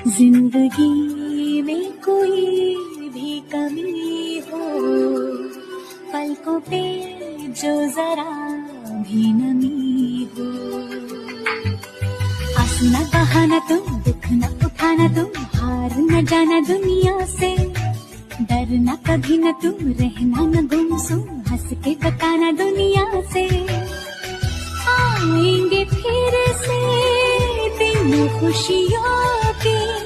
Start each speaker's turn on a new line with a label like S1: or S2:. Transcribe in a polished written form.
S1: जिंदगी में कोई भी कमी हो, पलकों पे जो जरा भी नमी हो, आस न बहाना तुम, दुख न उठाना तुम, हार न जाना दुनिया से, डरना कभी न तुम, रहना न गुमसुम, हंस के बताना दुनिया से, आएंगे फिर से दिन खुशियों के।